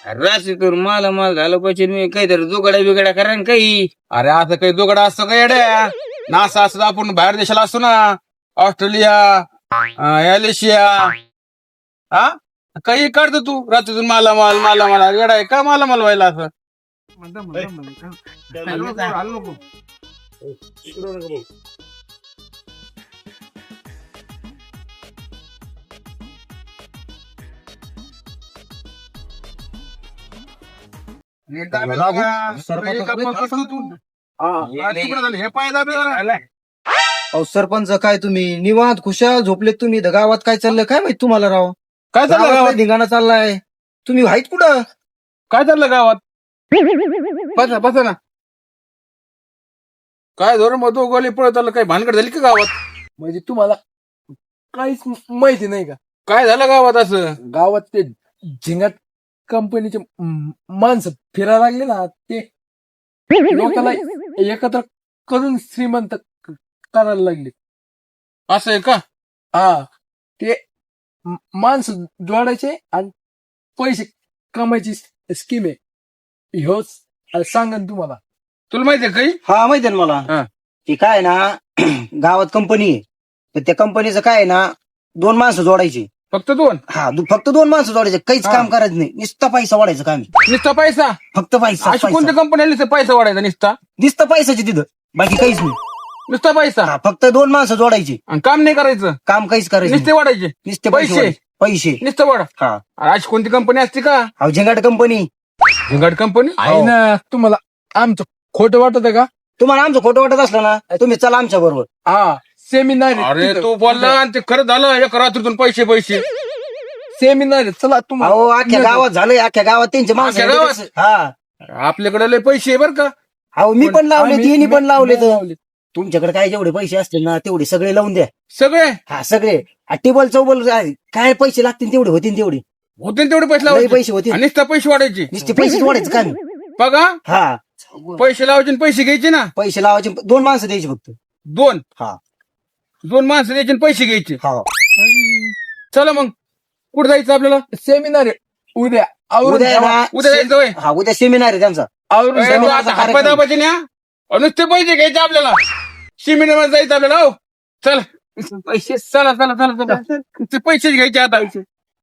रात्रीतून माल झालं पाहिजे मी काहीतरी जुगाड्या बिगाड्या करा ना काही. अरे असं काही दुगडा असतो का येड्या? नासा असतो आपण बाहेर देशाला असतो ना, ऑस्ट्रेलिया, एलेशिया. हा काही करतो तू रात्रीतून माला येडा आहे का माला व्हायला असं? हे पाय दाबे जरा. अहो सरपंच काय तुम्ही निवांत खुशाल झोपलेत तुम्ही इथं गावात काय चाललं काय माहित तुम्हाला राव. काय चाललं गावात गावात? काय धिंगाणा चाललाय तुम्ही व्हाईत कुठं. काय चाललं गावात? बसा ना. काय धोरण मग गोली पळत आलं, काय भानगड झाली का गावात? म्हणजे तुम्हाला काहीच माहिती नाही का? काय झालं गावात असं? गावात ते झिंगाट कंपनीचे माणसं फिरायला लागले ना, ते लोकांना एकत्र करून श्रीमंत करायला लागले. असं आहे का? हा, ते माणसं जोडायचे आणि पैसे कमायची स्कीम आहे. ह्योच सांगा ना तुम्हाला. तुला माहितीये काही? हा माहिती आहे ना हा. मला. ते काय ना गावात कंपनी आहे तर त्या कंपनीचं काय आहे ना 2 माणसं जोडायची. फक्त 2? फक्त 2 माणसं जोडायचे काहीच हा. काम करायचं नाही नुसता पैसा वाढायचं काम आहे. नुसता पैसा? फक्त पैसा अशी कोणत्या कंपनी पैसा वाढायचा नुसता? नुसतं पैशाची तिथं बाकी काहीच नाही. नुसता पैसा हा, फक्त 2 माणसं जोडायची आणि काम नाही करायचं, काम काहीच करायचं नुसते नाही. वाढायचे नुसते पैसे? पैसे पैसे. नुसतं वाढ. हा अशी कोणती कंपनी असते का? अहो झिंगाट कंपनी. झिंगाट कंपनी? आहे ना, तुम्हाला आमचं खोटं वाटत का? तुम्हाला आमचं खोटं वाटत असलं ना तुम्ही चला आमच्या बरोबर. हा, सेमिनार अरे तू बोलला आणि ते खरं झालं. एक रात्रीतून पैसे सेमिनार चला तुम्हाला. अहो अख्ख्या गावात झालंय, अख्ख्या गावात त्यांचे माणसं अख्ख्या गावात? हा. आपल्याकडे लय पैसे आहे बरं का. अहो मी पण लावले आम्ही- तिन्ही पण लावले तर लावले. तुमच्याकडे काय जेवढे पैसे असतील ना तेवढे सगळे लावून द्या. सगळे हा सगळे टेबल चौबल काय पैसे लागतील तेवढे होतील तेवढे. होते ना तेवढे पैसे लय लावायचे पैसे होतील आणि नुसता पैसे वाढायचे. नुसते पैसे वाढायचं काय बघा, हा पैसे लावायचे आणि पैसे घ्यायचे ना. पैसे लावायचे 2 माणसं द्यायची फक्त. 2 हा 2 माणसं द्यायचे आणि पैसे घ्यायचे. हा चला मग कुठं जायचं आपल्याला? सेमिनार आहे उद्या. आवरून उद्या आहे ठेवा. ना, उद्या जायचं होय? हा उद्या सेमिनार आहे त्यांचा. आवरून ए, तू ठेवा. आता हातपाय दाबायचे न्या आणि नुसते पैसे घ्यायचे आपल्याला. शिमिनीमध्ये जायचं आपल्याला. हो चल पैसे, चला ते पैसेच घ्यायचे आता.